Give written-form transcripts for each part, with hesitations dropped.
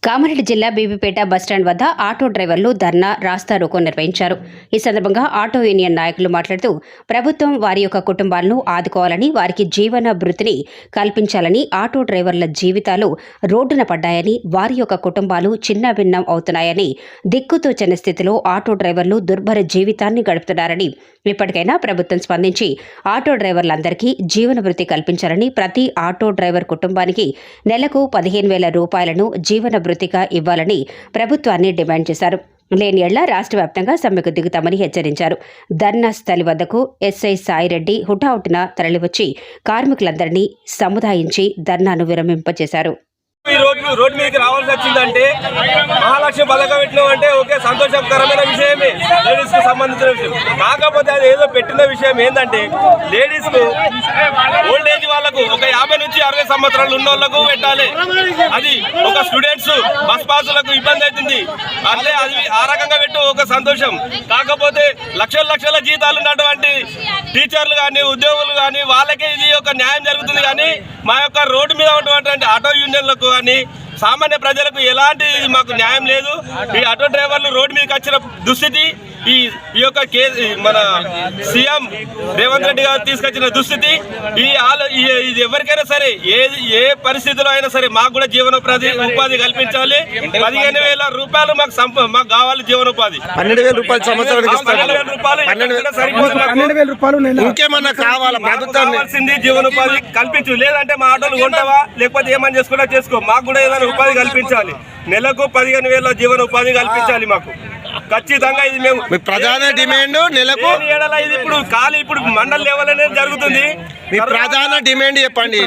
కామారెడ్డి జిల్లా బీబీపేట బస్టాండ్ వద్ద ఆటో డ్రైవర్లు ధర్నా రాస్తారోకో నిర్వహించారు. ఈ సందర్భంగా ఆటో యూనియన్ నాయకులు మాట్లాడుతూ ప్రభుత్వం వారి యొక్క కుటుంబాలను ఆదుకోవాలని, వారికి జీవన భృతిని కల్పించాలని, ఆటో డ్రైవర్ల జీవితాలు రోడ్డున పడ్డాయని, వారి యొక్క కుటుంబాలు చిన్నభిన్నం అవుతున్నాయని, దిక్కుతోచని స్థితిలో ఆటో డ్రైవర్లు దుర్భర జీవితాన్ని గడుపుతున్నారని, ఇప్పటికైనా ప్రభుత్వం స్పందించి ఆటో డ్రైవర్లందరికీ జీవన భృతి కల్పించాలని, ప్రతి ఆటో డ్రైవర్ కుటుంబానికి నెలకు 15,000 రూపాయలను జీవన భృతిగా ఇవ్వాలని ప్రభుత్వాన్ని డిమాండ్ చేశారు. లేని ఏళ్ల రాష్ట్ర వ్యాప్తంగా సమ్మెకు దిగుతామని హెచ్చరించారు. ధర్నా స్థలి వద్దకు ఎస్ఐ సాయిరెడ్డి హుటాహుటిన తరలివచ్చి కార్మికులందరినీ సముదాయించి ధర్నాను విరమింపచేశారు. ఈ రోడ్డు మీదకి రావాల్సి వచ్చిందంటే మహాలక్ష్మి పథకం పెట్టినామంటే ఓకే, సంతోషకరమైన విషయమే, లేడీస్ కు సంబంధించిన విషయం. కాకపోతే అది ఏదో పెట్టిన విషయం ఏంటంటే లేడీస్ కు ఓల్డ్ ఏజ్ వాళ్ళకు ఒక 50 నుంచి 60 సంవత్సరాలు ఉన్న వాళ్ళకు పెట్టాలి. అది ఒక స్టూడెంట్స్ బస్ పాసులకు ఇబ్బంది అవుతుంది. అట్లే అది ఆ రకంగా పెట్టు ఒక సంతోషం. కాకపోతే లక్షల జీతాలు ఉన్నటువంటి టీచర్లు కానీ ఉద్యోగులు కానీ వాళ్ళకే ఇది ఒక న్యాయం జరుగుతుంది. కానీ మా యొక్క రోడ్డు మీద ఉన్నటువంటి ఆటో యూనియన్లకు కానీ సామాన్య ప్రజలకు ఎలాంటి మాకు న్యాయం లేదు. ఈ ఆటో డ్రైవర్లు రోడ్డు మీదకి వచ్చిన దుస్థితి, ఈ యొక్క మన సీఎం రేవంత్ రెడ్డి గారు తీసుకొచ్చిన దుస్థితి, ఇది ఎవరికైనా సరే ఏ పరిస్థితిలో అయినా సరే మాకు కూడా ఉపాధి కల్పించాలి. 15,000 రూపాయలు మాకు కావాలి జీవనోపాధి. 12,000 రూపాయలు సంవత్సరానికి ఇంకేమన్నా కావాలా? ప్రభుత్వం కావాల్సింది జీవనోపాధి కల్పించు. లేదంటే మా ఆటోలు కొంటావా, లేకపోతే ఏమని చేసుకుంటా చేసుకో. మాకు కూడా ఏదైనా ఉపాధి కల్పించాలి. నెలకు 15,000 జీవనోపాధి కల్పించాలి మాకు ఖచ్చితంగా. ఇది మేము ప్రధాన డిమాండ్. నెలకు ఇది ఇప్పుడు మండల లెవెల్ అనేది జరుగుతుంది. మీ ప్రధాన డిమాండ్ చెప్పండి.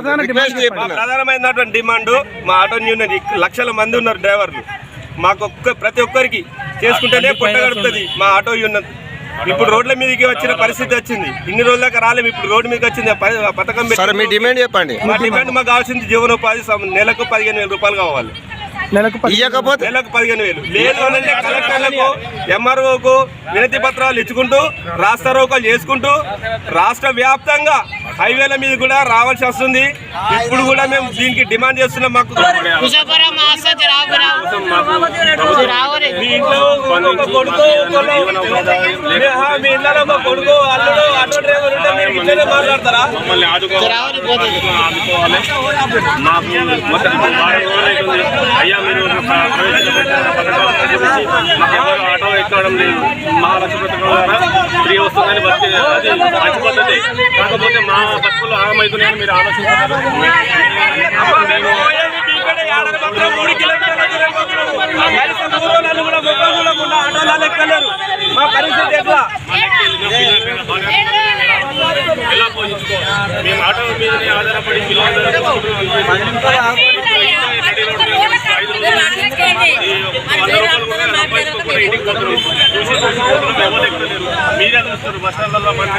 ప్రధానమైనటువంటి డిమాండ్ మా ఆటో యూనియన్ లక్షల మంది ఉన్నారు డ్రైవర్లు. మాకు ప్రతి ఒక్కరికి చేసుకుంటేనే పొట్ట గడుపుతుంది మా ఆటో యూనియన్. ఇప్పుడు రోడ్ల మీదకి వచ్చిన పరిస్థితి వచ్చింది. ఇన్ని రోజుల దాకా రాలేము, ఇప్పుడు రోడ్డు మీదకి వచ్చింది పథకం. మీ డిమాండ్ చెప్పండి. మా డిమాండ్ మాకు కావాల్సింది జీవనోపాధి. నెలకు 15,000 రూపాయలు కావాలి. నెలకు 15,000. లేదు అంటే కలెక్టర్లకు ఎంఆర్ఓకు వినతి పత్రాలు ఇచ్చుకుంటూ రాస్తారోకోలు చేసుకుంటూ రాష్ట్ర వ్యాప్తంగా హైవేల మీద కూడా రావాల్సి వస్తుంది. ఇప్పుడు కూడా మేము దీనికి డిమాండ్ చేస్తున్నాం. మాకు మీ ఇంట్లో కొడుకు అల్లుడు ఆటో డ్రైవర్ ఉంటే మీరు ఇట్లనే మాట్లాడతారా? అయ్యా మీరు ఆటో ఎక్కడం లేదు, మహాలక్ష్మి పథకం ద్వారా ఫ్రీ వస్తుందని మంచి పద్ధతి. కాకపోతే మా బతుకులు ఆగమవుతున్నాయని మీరు ఆలోచించారు. ఎలా పోషించుకోవాలి? మేము ఆటో మీదనే ఆధారపడి మీరే చూస్తారు బస్ స్టాండ్లలో మంది